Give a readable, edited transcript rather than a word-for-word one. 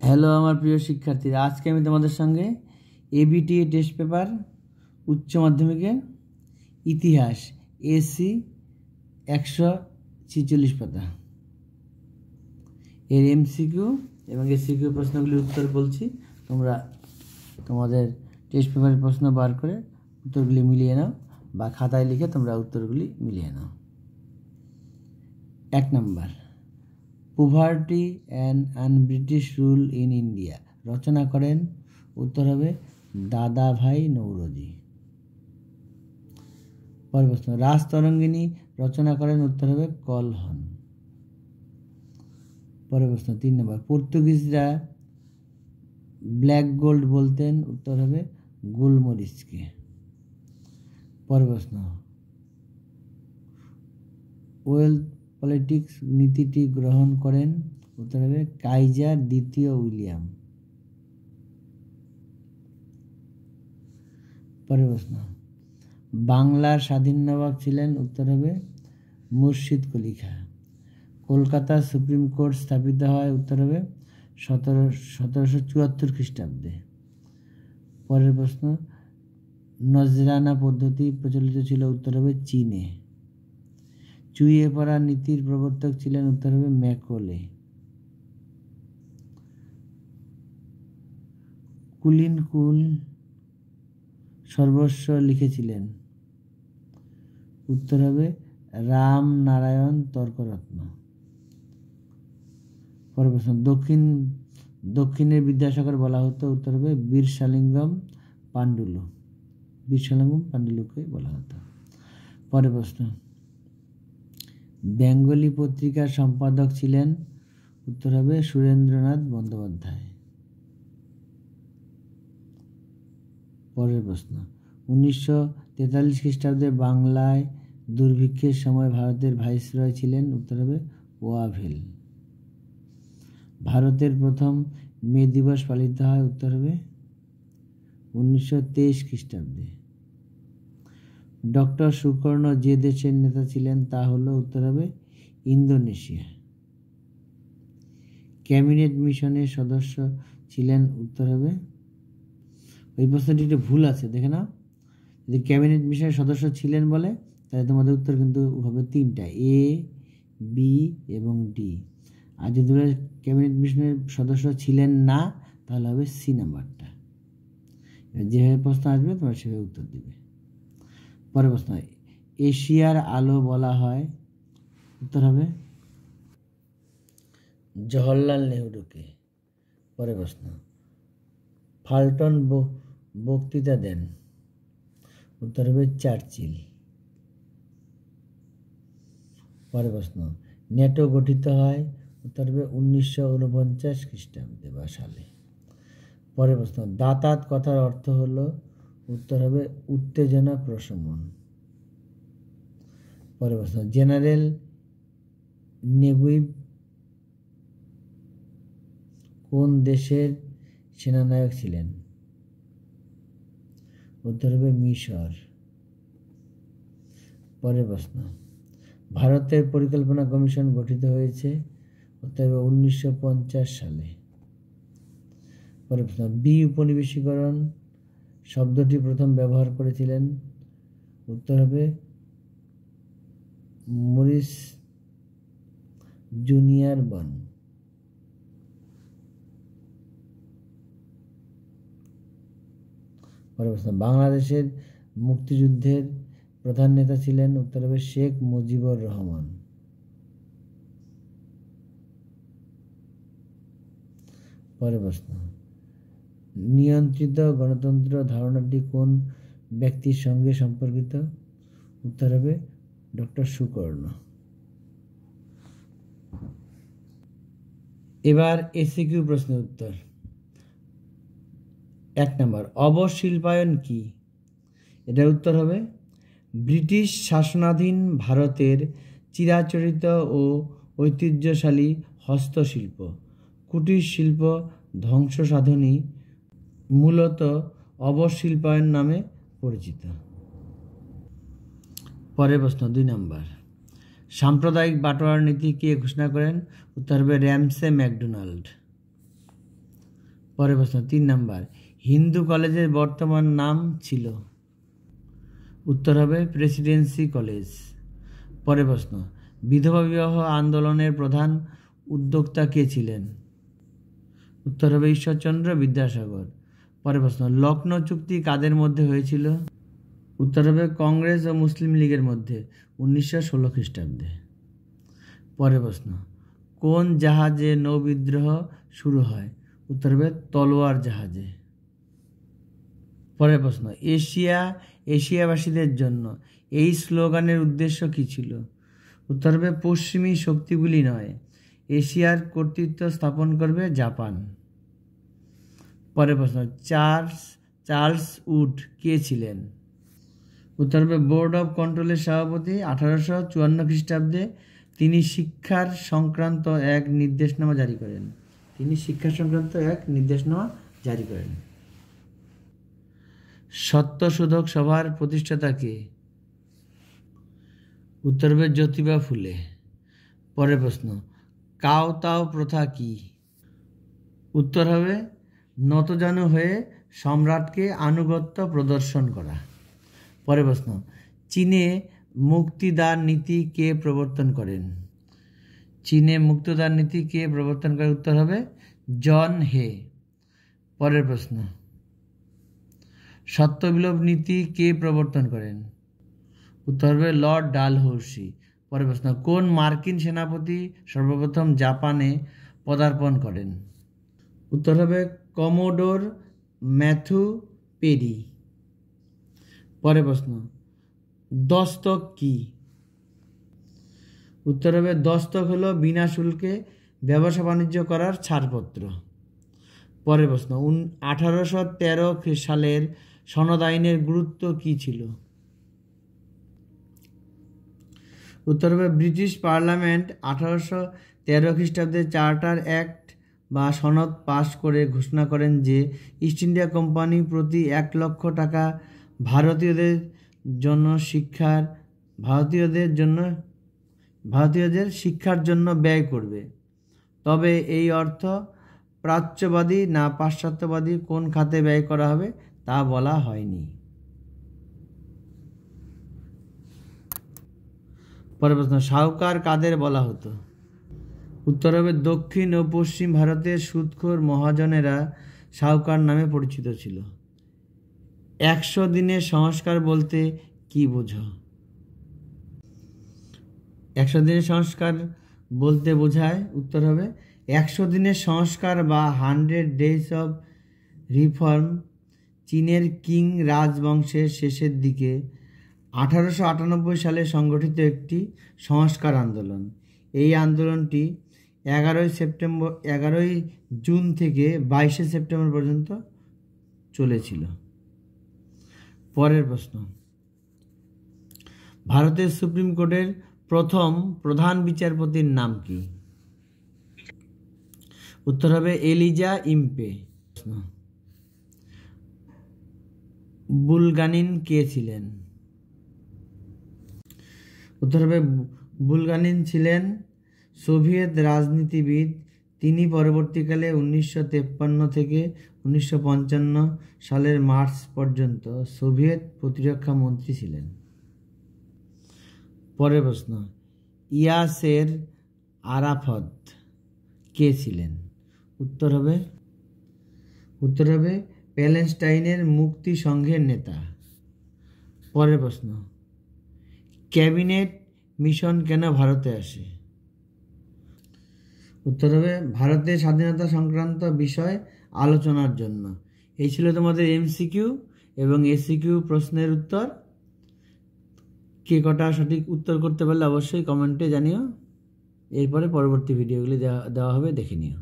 Hello আমার প্রিয় শিক্ষার্থীরা, আজকে আমি তোমাদের সঙ্গে এবিটি টেস্ট পেপার উচ্চ মাধ্যমিকের ইতিহাস এসি 146 পাতা এর এমসিকিউ এবং এসিকিউ প্রশ্নগুলির উত্তর বলছি। তোমরা তোমাদের টেস্ট পেপারের প্রশ্ন বার করে উত্তরগুলি মিলিয়ে নাও বা খাতায় লিখে তোমরা উত্তরগুলি মিলিয়ে নাও। 1 নম্বর, poverty and un-British rule in India রচনা করেন, উত্তর হবে দাদাভাই নৌরোজি। পরের প্রশ্ন, রাজতরঙ্গিনী রচনা করেন, উত্তর হবে কলহন। পরের প্রশ্ন 3 নম্বর, পর্তুগিজরা ব্ল্যাক গোল্ড বলতেন, উত্তর হবে গোলমরিচকে। পরের প্রশ্ন, ওয়েলথ পলিটিক্স নীতিটি গ্রহণ করেন, উত্তর হবে কাইজার দ্বিতীয় উইলিয়াম। পরের প্রশ্ন, বাংলার স্বাধীন নবাব ছিলেন, উত্তর হবে মুর্শিদ কুলি খাঁ। কলকাতা সুপ্রিম কোর্ট স্থাপিত হয়, উত্তর হবে 1774 খ্রিস্টাব্দে। পরের প্রশ্ন, নজরানা পদ্ধতি প্রচলিত ছিল, উত্তর হবে চীনে। চুইয়ে পড়া নীতির প্রবর্তক ছিলেন, উত্তর হবে ম্যাকলে। কুলীন কুল সর্বস্ব লিখেছিলেন, উত্তর হবে রামনারায়ণ তর্করত্ন। পরের প্রশ্ন, দক্ষিণের বিদ্যাসাগর বলা হতো, উত্তর হবে বীরসালিঙ্গম পাণ্ডুলুকে বলা হতো। পরের প্রশ্ন, বেঙ্গলি পত্রিকার সম্পাদক ছিলেন, উত্তর হবে সুরেন্দ্রনাথ বন্দ্যোপাধ্যায়। পরের প্রশ্ন, 1943 খ্রিস্টাব্দে বাংলায় দুর্ভিক্ষের সময় ভারতের ভাইসরয় ছিলেন, উত্তর হবে ওয়াভেল। ভারতের প্রথম মে দিবস পালিত হয়, উত্তর হবে 1923 খ্রিস্টাব্দে। ডক্টর সুকর্ণ যে দেশের নেতা ছিলেন তা হলো, উত্তর হবে ইন্দোনেশিয়া। ক্যাবিনেট মিশনের সদস্য ছিলেন, উত্তর হবে, ওই প্রশ্নটি একটু ভুল আছে, দেখে নাও। যদি ক্যাবিনেট মিশনের সদস্য ছিলেন বলে তাহলে তোমাদের উত্তর কিন্তু হবে 3টা, এ, বি এবং ডি। আর যদি ক্যাবিনেট মিশনের সদস্য ছিলেন না তাহলে হবে সি নাম্বারটা। যেভাবে প্রশ্ন আসবে তোমরা সেভাবে উত্তর দিবে। পরের প্রশ্ন, এশিয়ার আলো বলা হয়, উত্তর হবে জওহরলাল নেহরুকে। পরের প্রশ্ন, ফাল্টন বক্তৃতা দেন, উত্তর হবে চার্চিল। পরের প্রশ্ন, ন্যাটো গঠিত হয়, উত্তর হবে 1949 খ্রিস্টাব্দে বা সালে। পরের প্রশ্ন, দাতাত কথার অর্থ হলো, উত্তর হবে উত্তেজনা প্রশমন। পরের প্রশ্ন, জেনারেল নেগুইভ কোন দেশের সেনানায়ক ছিলেন, উত্তর হবে মিশর। পরের প্রশ্ন, ভারতের পরিকল্পনা কমিশন গঠিত হয়েছে, উত্তর হবে 1950 সালে। পরের প্রশ্ন, উপনিবেশিকরণ শব্দটি প্রথম ব্যবহার করেছিলেন, উত্তর হবে মরিস জুনিয়র বন। পরের প্রশ্ন, বাংলাদেশের মুক্তিযুদ্ধের প্রধান নেতা ছিলেন, উত্তর হবে শেখ মুজিবুর রহমান। পরের প্রশ্ন, নিয়ন্ত্রিত গণতন্ত্র ধারণাটি কোন ব্যক্তির সঙ্গে সম্পর্কিত, উত্তর হবে ডক্টর সুকর্ণ। এবার এসিকিউ প্রশ্নের উত্তর। 1 নম্বর, অবশিল্পায়ন কি? এটার উত্তর হবে ব্রিটিশ শাসনাধীন ভারতের চিরাচরিত ও ঐতিহ্যশালী হস্তশিল্প, কুটির শিল্প ধ্বংস সাধনই মূলত অবশিল্পায়ন নামে পরিচিত। পরের প্রশ্ন 2 নম্বর, সাম্প্রদায়িক বাটোয়ারা নীতি কে ঘোষণা করেন, উত্তর হবে র্যামসে ম্যাকডোনাল্ড। পরের প্রশ্ন 3 নাম্বার, হিন্দু কলেজের বর্তমান নাম ছিল? উত্তর হবে প্রেসিডেন্সি কলেজ। পরের প্রশ্ন, বিধবা বিবাহ আন্দোলনের প্রধান উদ্যোক্তা কে ছিলেন? উত্তর হবে ঈশ্বরচন্দ্র বিদ্যাসাগর। পরের প্রশ্ন, লখনৌ চুক্তি কাদের মধ্যে হয়েছিল? উত্তর হবে কংগ্রেস ও মুসলিম লীগের মধ্যে 1916 খ্রিস্টাব্দে। পরের প্রশ্ন, কোন জাহাজে নৌবিদ্রোহ শুরু হয়? উত্তর হবে তলোয়ার জাহাজে। পরের প্রশ্ন, এশিয়াবাসীদের জন্য এই স্লোগানের উদ্দেশ্য কী ছিল? উত্তর হবে পশ্চিমী শক্তিগুলি নয়, এশিয়ার কর্তৃত্ব স্থাপন করবে জাপান। পরের প্রশ্ন, চার্লস উড কে ছিলেন? উত্তর হবে বোর্ড অফ কন্ট্রোলের সভাপতি 1854 খ্রিস্টাব্দে। তিনি শিক্ষা সংক্রান্ত এক নির্দেশনামা জারি করেন। সত্যশোধক সভার প্রতিষ্ঠাতা কে? উত্তর হবে জ্যোতিবা ফুলে। পরের প্রশ্ন, কাওতাও প্রথা কি? উত্তর হবে নতজানু হয়ে সম্রাটকে আনুগত্য প্রদর্শন করা। পরের প্রশ্ন, চীনে মুক্তিদার নীতি কে প্রবর্তন করেন? উত্তর হবে জন হে। পরের প্রশ্ন, সত্যবিলোপ নীতি কে প্রবর্তন করেন? উত্তর হবে লর্ড ডালহৌসি। পরের প্রশ্ন, কোন মার্কিন সেনাপতি সর্বপ্রথম জাপানে পদার্পণ করেন? উত্তর হবে কমোডোর ম্যাথু পেরি। পরের প্রশ্ন, দস্তক কি? উত্তর হবে দস্তক হলো বিনা শুল্কে ব্যবসা বাণিজ্য করার ছাড়পত্র। পরের প্রশ্ন, 1813 সালের সনদ আইনের গুরুত্ব কি ছিল? উত্তর হবে ব্রিটিশ পার্লামেন্ট 1813 খ্রিস্টাব্দে চার্টার অ্যাক্ট বা সনদ পাশ করে ঘোষণা করেন যে ইস্ট ইন্ডিয়া কোম্পানি প্রতি 1 লক্ষ টাকা ভারতীয়দের শিক্ষার জন্য ব্যয় করবে। তবে এই অর্থ প্রাচ্যবাদী না পাশ্চাত্যবাদী কোন খাতে ব্যয় করা হবে তা বলা হয়নি। পরের প্রশ্ন, শাহুকার কাদের বলা হতো? উত্তর হবে দক্ষিণ ও পশ্চিম ভারতের সুদখোর মহাজনেরা শাহুকার নামে পরিচিত ছিল। 100 দিনের সংস্কার বলতে কি বোঝো? 100 দিনের সংস্কার বলতে বোঝায়, উত্তর হবে 100 দিনের সংস্কার বা 100 ডেজ অফ রিফর্ম চীনের কিং রাজবংশের শেষের দিকে 1898 সালে সংগঠিত একটি সংস্কার আন্দোলন। এই আন্দোলনটি 11 জুন থেকে 22 সেপ্টেম্বর পর্যন্ত চলেছিল। পরের প্রশ্ন, ভারতের সুপ্রিম কোর্টের প্রথম প্রধান বিচারপতির নাম কি? উত্তর হবে এলিজা ইম্পে। বুলগানিন কে ছিলেন? উত্তর হবে বুলগানিন ছিলেন সোভিয়েত রাজনীতিবিদ। তিনি পরবর্তীকালে 1953 থেকে 1955 সালের মার্চ পর্যন্ত সোভিয়েত প্রতিরক্ষা মন্ত্রী ছিলেন। পরের প্রশ্ন, ইয়াসের আরাফাত কে ছিলেন? উত্তর হবে প্যালেস্টাইনের মুক্তি সংঘের নেতা। পরের প্রশ্ন, ক্যাবিনেট মিশন কেন ভারতে আসে? উত্তর হবে ভারতের স্বাধীনতা সংক্রান্ত বিষয় আলোচনার জন্য। এই ছিল তোমাদের এমসিকিউ এবং এসিকিউ প্রশ্নের উত্তর। কে কটা সঠিক উত্তর করতে পারলে অবশ্যই কমেন্টে জানিও। এরপরে পরবর্তী ভিডিওগুলি দেওয়া হবে, দেখে নিও।